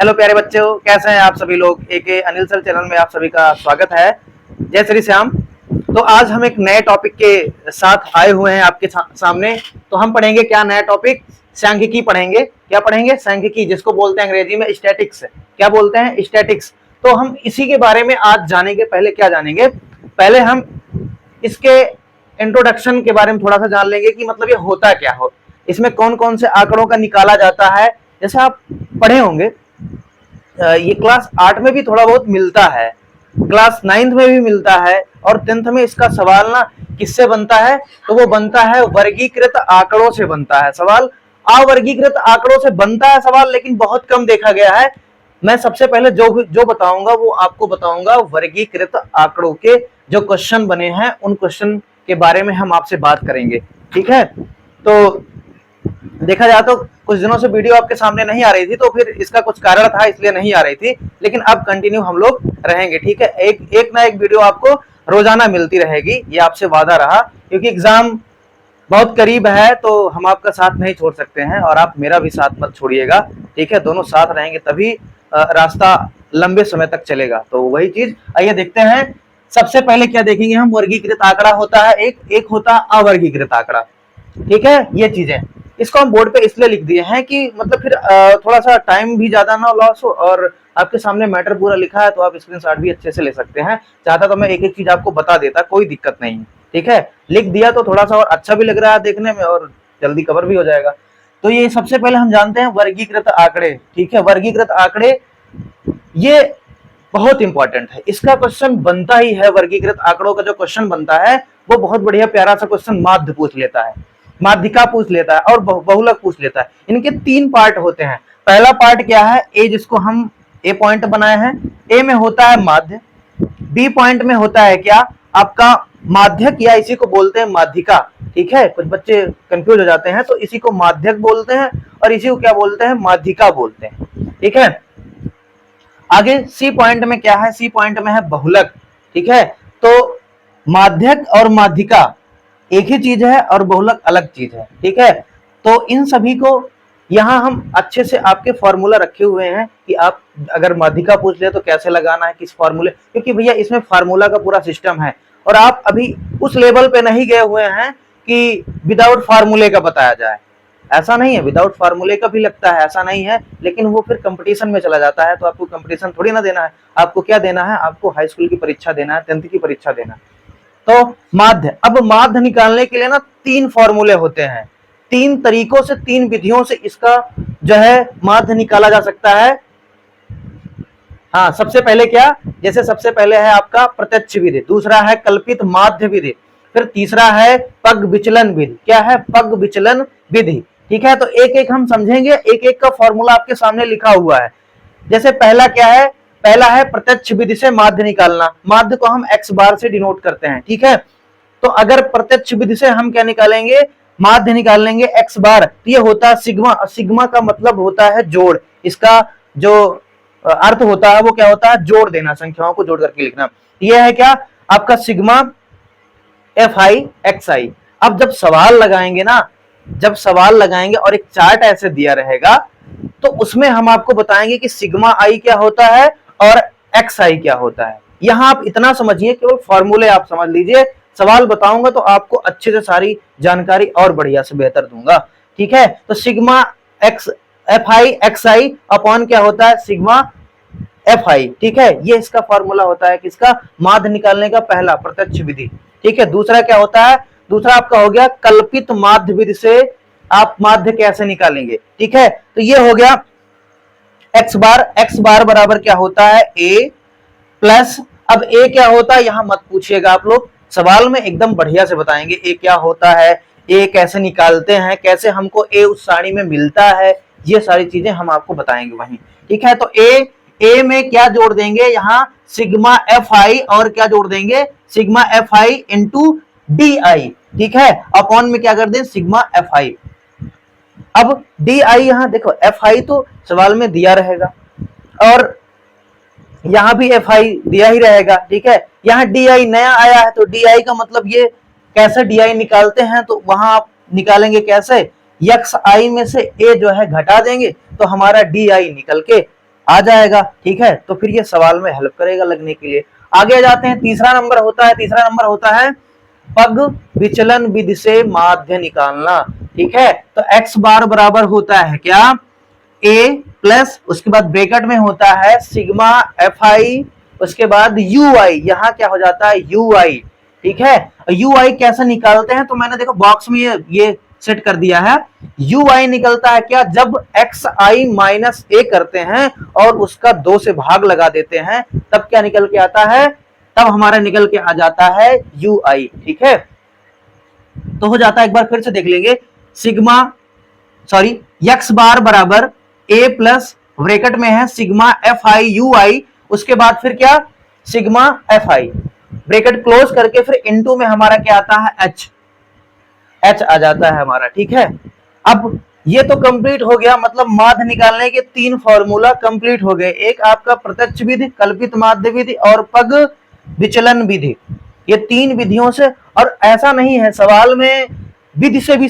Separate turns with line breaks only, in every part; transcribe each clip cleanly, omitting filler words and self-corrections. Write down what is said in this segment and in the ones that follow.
Hello प्यारे बच्चों, कैसे हैं आप सभी लोग। एके अनिल सर चैनल में आप सभी का स्वागत है। जय श्री श्याम। तो आज हम एक नए टॉपिक के साथ आए हुए हैं आपके सामने। तो हम पढ़ेंगे क्या नया टॉपिक? सांख्यिकी पढ़ेंगे। क्या पढ़ेंगे? सांख्यिकी, जिसको बोलते हैं अंग्रेजी में स्टैटिक्स। क्या बोलते हैं? स्टैटिक्स। तो हम इसी के बारे में आज जानेंगे। पहले क्या जानेंगे? पहले हम इसके इंट्रोडक्शन के बारे में थोड़ा सा जान लेंगे कि मतलब ये होता क्या हो, इसमें कौन कौन से आंकड़ों का निकाला जाता है। जैसे आप पढ़े होंगे, ये क्लास 8 में भी थोड़ा बहुत मिलता है, क्लास 9th में भी मिलता है, और 10th में इसका सवाल ना किससे बनता है? तो वो बनता है वर्गीकृत आंकड़ों से बनता है सवाल। अवर्गीकृत आंकड़ों से बनता है सवाल, लेकिन बहुत कम देखा गया है। मैं सबसे पहले जो बताऊंगा वो आपको बताऊंगा वर्गीकृत आंकड़ों के जो क्वेश्चन बने हैं, उन क्वेश्चन के बारे में हम आपसे बात करेंगे। ठीक है। तो देखा जाए तो कुछ दिनों से वीडियो आपके सामने नहीं आ रही थी, तो फिर इसका कुछ कारण था, इसलिए नहीं आ रही थी, लेकिन अब कंटिन्यू हम लोग रहेंगे। ठीक है। एक ना एक वीडियो आपको रोजाना मिलती रहेगी, ये आपसे वादा रहा, क्योंकि एग्जाम बहुत करीब है, तो हम आपका साथ नहीं छोड़ सकते हैं, और आप मेरा भी साथ मत छोड़िएगा। ठीक है। दोनों साथ रहेंगे तभी रास्ता लंबे समय तक चलेगा। तो वही चीज, आइए देखते हैं। सबसे पहले क्या देखेंगे हम? वर्गीकृत आंकड़ा होता है एक होता है अवर्गीकृत आंकड़ा। ठीक है। ये चीजें इसको हम बोर्ड पे इसलिए लिख दिए हैं कि मतलब फिर थोड़ा सा टाइम भी ज्यादा ना लॉस हो, और आपके सामने मैटर पूरा लिखा है, तो आप स्क्रीनशॉट भी अच्छे से ले सकते हैं। चाहता तो मैं एक एक चीज आपको बता देता, कोई दिक्कत नहीं। ठीक है। लिख दिया तो थोड़ा सा और अच्छा भी लग रहा है देखने में, और जल्दी कवर भी हो जाएगा। तो ये सबसे पहले हम जानते हैं वर्गीकृत आंकड़े। ठीक है। वर्गीकृत आंकड़े ये बहुत इंपॉर्टेंट है, इसका क्वेश्चन बनता ही है। वर्गीकृत आंकड़ों का जो क्वेश्चन बनता है वो बहुत बढ़िया प्यारा सा क्वेश्चन माध्य पूछ लेता है, माध्यिका पूछ लेता है, और बहुलक पूछ लेता है। इनके 3 पार्ट होते हैं। पहला पार्ट क्या है? ए, जिसको हम ए पॉइंट बनाए हैं। ए में होता है माध्य, बी पॉइंट में होता है क्या? आपका माध्यक, या इसी को बोलते हैं माध्यिका। ठीक है। कुछ बच्चे कंफ्यूज हो जाते हैं, तो इसी को माध्यक बोलते हैं, और इसी को क्या बोलते हैं? माध्यिका बोलते हैं। ठीक है। आगे सी पॉइंट में क्या है? सी पॉइंट में है बहुलक। ठीक है। तो माध्यक और माध्यिका एक ही चीज है, और बहुलक अलग चीज है। ठीक है। तो इन सभी को यहां हम अच्छे से आपके फॉर्मूला रखे हुए हैं कि आप अगर माध्यिका पूछ ले तो कैसे लगाना है, किस फॉर्मूले, क्योंकि भैया इसमें फार्मूला का पूरा सिस्टम है, और आप अभी उस लेवल पे नहीं गए हुए हैं कि विदाउट फार्मूले का बताया जाए। ऐसा नहीं है, विदाउट फार्मूले का भी लगता है, ऐसा नहीं है, लेकिन वो फिर कंपटीशन में चला जाता है। तो आपको कंपटीशन थोड़ी ना देना है, आपको क्या देना है? आपको हाई स्कूल की परीक्षा देना है, 10th की परीक्षा देना है। तो माध्य, अब माध्य निकालने के लिए ना 3 फॉर्मूले होते हैं। 3 तरीकों से, 3 विधियों से इसका जो है माध्य निकाला जा सकता है। हाँ, सबसे पहले क्या? जैसे सबसे पहले है आपका प्रत्यक्ष विधि, दूसरा है कल्पित माध्य विधि, फिर तीसरा है पग विचलन विधि। क्या है? पग विचलन विधि। ठीक है। तो एक एक हम समझेंगे, एक एक का फॉर्मूला आपके सामने लिखा हुआ है। जैसे पहला क्या है? पहला है प्रत्यक्ष विधि से माध्य निकालना। माध्य को हम x बार से डिनोट करते हैं। ठीक है। तो अगर प्रत्यक्ष विधि से हम क्या निकालेंगे? माध्य निकाल लेंगे x बार, तो ये होता है सिग्मा। सिग्मा का मतलब होता है जोड़। इसका जो अर्थ होता है वो क्या होता है? जोड़ देना, संख्याओं को जोड़ करके लिखना। यह है क्या? आपका सिग्मा एफ आई एक्स आई। अब जब सवाल लगाएंगे ना, जब सवाल लगाएंगे और एक चार्ट ऐसे दिया रहेगा, तो उसमें हम आपको बताएंगे कि सिग्मा आई क्या होता है और एक्स आई क्या होता है। यहां आप इतना समझिए, केवल फॉर्मूले आप समझ लीजिए। सवाल बताऊंगा तो आपको अच्छे से सारी जानकारी और बढ़िया से बेहतर दूंगा। ठीक है। तो sigma x F I x I upon क्या होता है? Sigma F I. ठीक है। ये इसका फॉर्मूला होता है किसका? माध्य निकालने का, पहला प्रत्यक्ष विधि। ठीक है। दूसरा क्या होता है? दूसरा आपका हो गया कल्पित माध्य विधि से आप माध्य कैसे निकालेंगे। ठीक है। तो ये हो गया एक्स बार बराबर क्या होता है? ए प्लस, अब ए क्या होता है यहां मत पूछिएगा आप लोग, सवाल में एकदम बढ़िया से बताएंगे ए क्या होता है, ए कैसे निकालते हैं, कैसे हमको ए उस सारणी में मिलता है, ये सारी चीजें हम आपको बताएंगे वहीं। ठीक है। तो ए में क्या जोड़ देंगे? यहां सिग्मा एफ आई, और क्या जोड़ देंगे? Sigma F I into D I. ठीक है। अपॉन में क्या कर दें? Sigma F I. अब डी आई, यहां देखो एफ आई तो सवाल में दिया रहेगा, और यहां भी एफ आई दिया ही रहेगा। ठीक है। यहां डी आई नया आया है, तो डी आई का मतलब ये कैसे डी आई निकालते हैं, तो वहां आप निकालेंगे कैसे? एक्स आई में से ए जो है घटा देंगे, तो हमारा डी आई निकल के आ जाएगा। ठीक है, तो फिर ये सवाल में हेल्प करेगा लगने के लिए। आगे आ जाते हैं, तीसरा नंबर होता है पग विचलन विधि से माध्य निकालना। ठीक है, तो x बार बराबर होता है क्या, a प्लस उसके बाद ब्रैकेट में होता है सिग्मा एफ आई, उसके बाद यू आई, यहाँ क्या हो जाता है यू आई। ठीक है, यू आई कैसे निकालते हैं, तो मैंने देखो बॉक्स में ये सेट कर दिया है। यू आई निकलता है क्या, जब एक्स आई माइनस ए करते हैं और उसका 2 से भाग लगा देते हैं, तब क्या निकल के आता है, तब हमारा निकल के आ जाता है यू आई। ठीक है, तो हो जाता है, एक बार फिर से देख लेंगे, सिग्मा सॉरी एक्स बार बराबर ए प्लस ब्रैकेट में है सिग्मा एफ आई यू आई, उसके बाद फिर क्या sigma F I, bracket close करके फिर इनटू में हमारा क्या आता है एच, एच आ जाता है हमारा। ठीक है, अब ये तो कंप्लीट हो गया, मतलब माध्य निकालने के 3 फॉर्मूला कंप्लीट हो गए। एक आपका प्रत्यक्ष विधि, कल्पित माध्य विधि और पग विचलन विधि, ये 3 विधियों से। और ऐसा नहीं है, सवाल में विधि से भी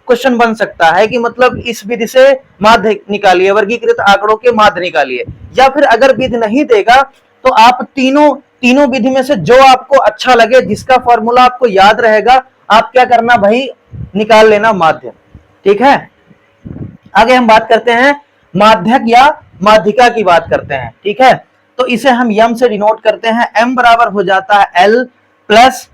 क्वेश्चन बन सकता है कि मतलब इस विधि से माध्य निकालिए, वर्गीकृत आंकड़ों के माध्य निकालिए, या फिर अगर विधि नहीं देगा तो आप तीनों विधि में से जो आपको अच्छा लगे, जिसका फॉर्मूला आपको याद रहेगा, आप क्या करना भाई, निकाल लेना माध्य। ठीक है, आगे हम बात करते हैं माध्यक या माध्यिका की बात करते हैं। ठीक है, तो इसे हम यम से डिनोट करते हैं, m बराबर हो जाता है l प्लस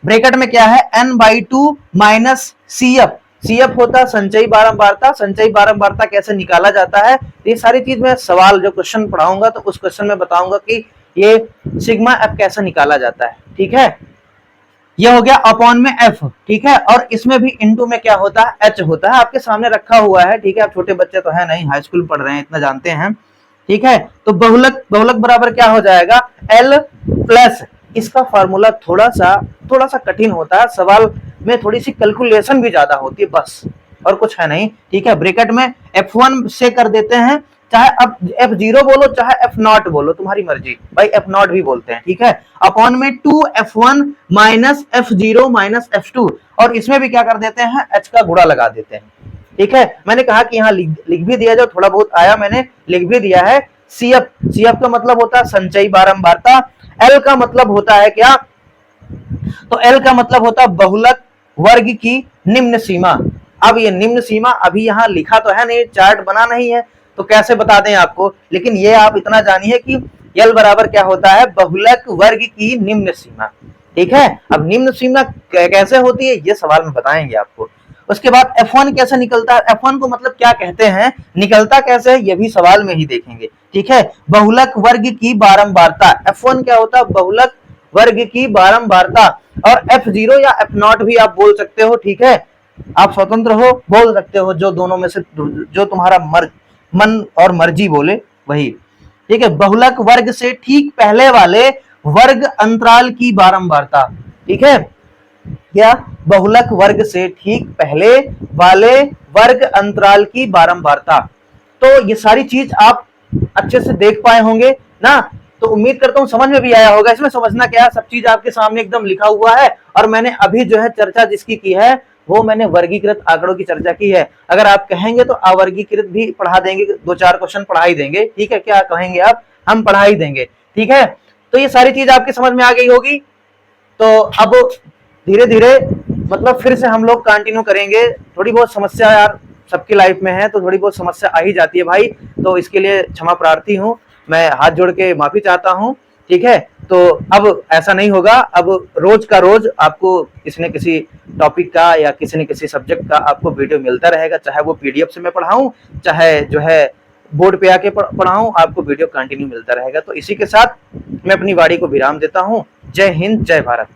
ब्रैकेट में क्या है n/2 माइनस CF, CF होता है संचयी बारंबारता। संचयी बारंबारता कैसे निकाला जाता है, ये सारी चीज मैं सवाल जो क्वेश्चन पढ़ाऊंगा तो उस क्वेश्चन में बताऊंगा कि ये सिग्मा f कैसे निकाला जाता है। ठीक है, ये हो गया अपॉन में f। ठीक है, और इसमें भी इनटू में क्या होता है h होता है, आपके सामने रखा हुआ है। ठीक है, आप छोटे बच्चे तो है नहीं, हाई स्कूल पढ़ रहे हैं, इतना जानते हैं। ठीक है, तो बहुलक बराबर क्या हो जाएगा l प्लस, इसका फॉर्मूला थोड़ा सा कठिन होता है, सवाल में थोड़ी सी कैलकुलेशन भी ज्यादा होती है, बस और कुछ है नहीं। ठीक है, ब्रैकेट में f1 से कर देते हैं, चाहे अब f0 बोलो चाहे f0 बोलो, तुम्हारी मर्जी भाई, f0 भी बोलते हैं। ठीक है, अपॉन में 2f1 minus f0 minus f2, और इसमें भी क्या कर देते हैं h का गुणा लगा देते हैं। ठीक है, मैंने कहा कि यहाँ लिख भी दिया, जो थोड़ा बहुत आया मैंने लिख भी दिया है। CF का मतलब होता है संचयी बारंबारता, L का मतलब होता है क्या, तो L का मतलब होता है बहुलक वर्ग की निम्न सीमा। अब ये निम्न सीमा अभी यहाँ लिखा तो है नहीं, चार्ट बना नहीं है, तो कैसे बता दें आपको, लेकिन ये आप इतना जानिए कि L बराबर क्या होता है, बहुलक वर्ग की निम्न सीमा। ठीक है, अब निम्न सीमा कैसे होती है ये सवाल में बताएंगे आपको। उसके बाद F1 कैसे निकलता है, F1 को मतलब क्या कहते हैं, निकलता कैसे है, ये भी सवाल में ही देखेंगे। ठीक है, बहुलक वर्ग की बारंबारता, F1 क्या होता है, बहुलक वर्ग की बारंबारता, और F0 या F0 भी आप बोल सकते हो। ठीक है, आप स्वतंत्र हो, बोल सकते हो, जो दोनों में से जो तुम्हारा मन और मर्जी बोले वही। ठीक है, बहुलक वर्ग से ठीक पहले वाले वर्ग अंतराल की बारंबारता। ठीक है, क्या, बहुलक वर्ग से ठीक पहले वाले वर्ग अंतराल की बारंबारता। तो ये सारी चीज आप अच्छे से देख पाए होंगे ना, तो उम्मीद करता हूं समझ में भी आया होगा। इसमें समझना क्या है, सब चीज आपके सामने एकदम लिखा हुआ है, और मैंने अभी जो है चर्चा जिसकी की है वो मैंने वर्गीकृत आंकड़ों की चर्चा की है। अगर आप कहेंगे तो अवर्गीकृत भी पढ़ा देंगे, 2-4 क्वेश्चन पढ़ा ही देंगे। ठीक है, क्या कहेंगे आप, हम पढ़ा ही देंगे। ठीक है, तो ये सारी चीज आपकी समझ में आ गई होगी। तो अब धीरे धीरे मतलब फिर से हम लोग कंटिन्यू करेंगे। थोड़ी बहुत समस्या यार सबकी लाइफ में है, तो थोड़ी बहुत समस्या आ ही जाती है भाई, तो इसके लिए क्षमा प्रार्थी हूँ, मैं हाथ जोड़ के माफी चाहता हूँ। ठीक है, तो अब ऐसा नहीं होगा, अब रोज का रोज आपको किसी न किसी टॉपिक का या किसी न किसी सब्जेक्ट का आपको वीडियो मिलता रहेगा, चाहे वो PDF से मैं पढ़ाऊं, चाहे जो है बोर्ड पे आके पढ़ाऊं, आपको वीडियो कंटिन्यू मिलता रहेगा। तो इसी के साथ मैं अपनी वाणी को विराम देता हूं। जय हिंद, जय भारत।